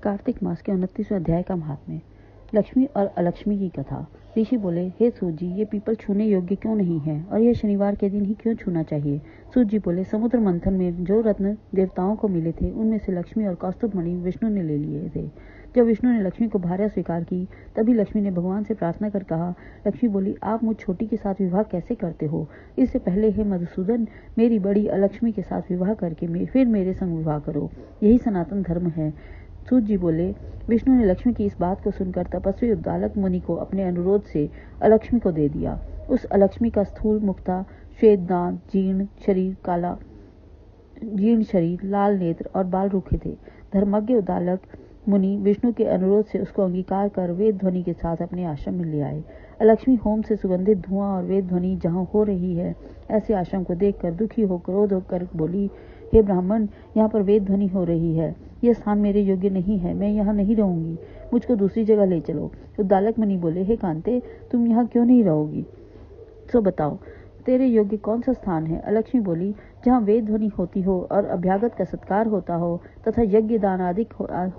कार्तिक मास के 29वें अध्याय का महात्म्य। लक्ष्मी और अलक्ष्मी की कथा। ऋषि बोले, हे सूत जी, ये पीपल छूने योग्य क्यों नहीं है और यह शनिवार के दिन ही क्यों छूना चाहिए? सूत जी बोले, समुद्र मंथन में जो रत्न देवताओं को मिले थे उनमें से लक्ष्मी और कौस्तुभ मणि विष्णु ने ले लिए थे। जब विष्णु ने लक्ष्मी को भार्या स्वीकार की तभी लक्ष्मी ने भगवान से प्रार्थना कर कहा। लक्ष्मी बोली, आप मुझ छोटी के साथ विवाह कैसे करते हो? इससे पहले हे मधुसूदन, मेरी बड़ी अलक्ष्मी के साथ विवाह करके फिर मेरे संग विवाह करो, यही सनातन धर्म है। सूत जी बोले, विष्णु ने लक्ष्मी की इस बात को सुनकर तपस्वी उद्दालक मुनि को अपने अनुरोध से अलक्ष्मी को दे दिया। उस अलक्ष्मी का स्थूल मुखता, श्वेत दांत, जीर्ण शरीर, लाल नेत्र और बाल रूखे थे। धर्मज्ञ उद्दालक मुनि विष्णु के अनुरोध से उसको अंगीकार कर वेद ध्वनि के साथ अपने आश्रम में ले आए। अलक्ष्मी होम से सुगंधित धुआं और वेद ध्वनि जहाँ हो रही है, ऐसे आश्रम को देखकर दुखी हो क्रोध होकर बोली, हे ब्राह्मण, यहाँ पर वेद ध्वनि हो रही है, यह स्थान मेरे योग्य नहीं है, मैं यहाँ नहीं रहूंगी, मुझको दूसरी जगह ले चलो। उद्दालक मुनि बोले, हे कांते, तुम यहाँ क्यों नहीं रहोगी? सो बताओ, तेरे योग्य कौन सा स्थान है? अलक्ष्मी बोली, जहाँ वेद ध्वनि होती हो और अभ्यागत का सत्कार होता हो तथा यज्ञ दान आदि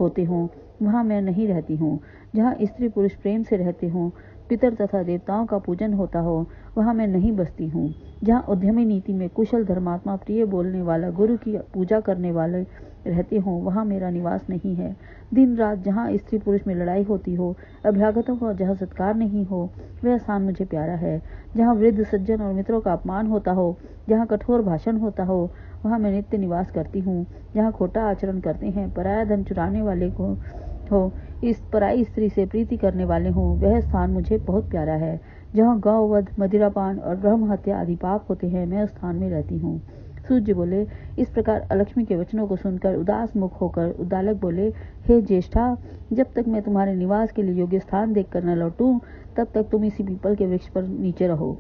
होते हों, वहाँ मैं नहीं रहती हूँ। जहाँ स्त्री पुरुष प्रेम से रहते हों, पितर तथा देवताओं का पूजन होता हो, वहाँ मैं नहीं बसती हूँ। जहाँ उद्यमी नीति में कुशल धर्मात्मा प्रिय बोलने वाला गुरु की पूजा करने वाले रहते हों, वहाँ मेरा निवास नहीं है। दिन रात जहाँ स्त्री पुरुष में लड़ाई होती हो, अभ्यागतों का जहाँ सत्कार नहीं हो, वह स्थान मुझे प्यारा है। जहाँ वृद्ध सज्जन और मित्रों का अपमान होता हो, जहाँ कठोर भाषण होता हो, वहाँ मैं नित्य निवास करती हूँ। जहाँ खोटा आचरण करते हैं, पराया धन चुराने वाले को हो, इस पराई स्त्री से प्रीति करने वाले हों, वह स्थान मुझे बहुत प्यारा है। जहाँ गौवध, मदिरापान और ब्रह्म हत्या आदि पाप होते हैं, मैं उस स्थान में रहती हूँ। सूत जी बोले, इस प्रकार अलक्ष्मी के वचनों को सुनकर उदास मुख होकर उद्दालक बोले, हे ज्येष्ठा, जब तक मैं तुम्हारे निवास के लिए योग्य स्थान देखकर न लौटूं, तब तक तुम इसी पीपल के वृक्ष पर नीचे रहो।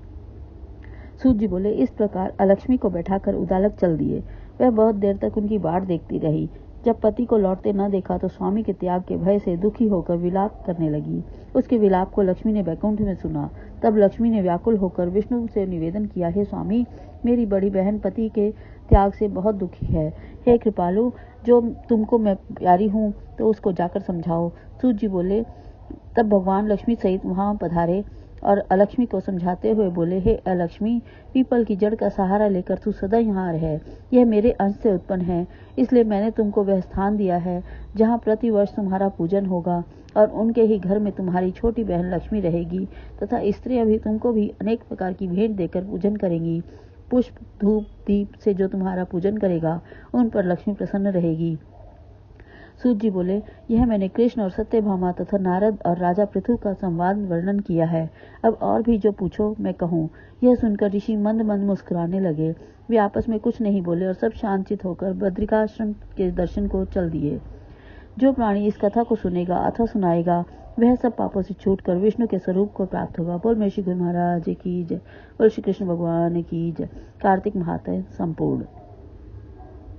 सूत जी बोले, इस प्रकार अलक्ष्मी को बैठाकर उद्दालक चल दिए। वह बहुत देर तक उनकी बाट देखती रही। जब पति को लौटते न देखा तो स्वामी के त्याग के भय से दुखी होकर विलाप करने लगी। उसके विलाप को लक्ष्मी ने वैकुंठ में सुना। तब लक्ष्मी ने व्याकुल होकर विष्णु से निवेदन किया, हे स्वामी, मेरी बड़ी बहन पति के त्याग से बहुत दुखी है। हे कृपालु, जो तुमको मैं प्यारी हूँ तो उसको जाकर समझाओ। सूत जी बोले, तब भगवान लक्ष्मी सहित वहां पधारे और अलक्ष्मी को समझाते हुए बोले, हे अलक्ष्मी, पीपल की जड़ का सहारा लेकर तू सदा यहाँ रहे। यह मेरे अंश से उत्पन्न है, इसलिए मैंने तुमको वह स्थान दिया है जहाँ प्रति वर्ष तुम्हारा पूजन होगा और उनके ही घर में तुम्हारी छोटी बहन लक्ष्मी रहेगी तथा स्त्रियां भी तुमको भी अनेक प्रकार की भेंट देकर पूजन करेंगी। पुष्प, धूप, दीप से जो तुम्हारा पूजन करेगा उन पर लक्ष्मी प्रसन्न रहेगी। सूत जी बोले, यह मैंने कृष्ण और सत्यभामा तथा नारद और राजा पृथु का संवाद वर्णन किया है। अब और भी जो पूछो मैं कहूँ। यह सुनकर ऋषि मंद मंद मुस्कुराने लगे। वे आपस में कुछ नहीं बोले और सब शांतित होकर बद्रिकाश्रम के दर्शन को चल दिए। जो प्राणी इस कथा को सुनेगा अथवा सुनाएगा, वह सब पापों से छूटकर विष्णु के स्वरूप को प्राप्त होगा। बोल मेरे श्री गुरु महाराज की जय। बोल श्री कृष्ण भगवान की जय। कार्तिक महात्म्य संपूर्ण।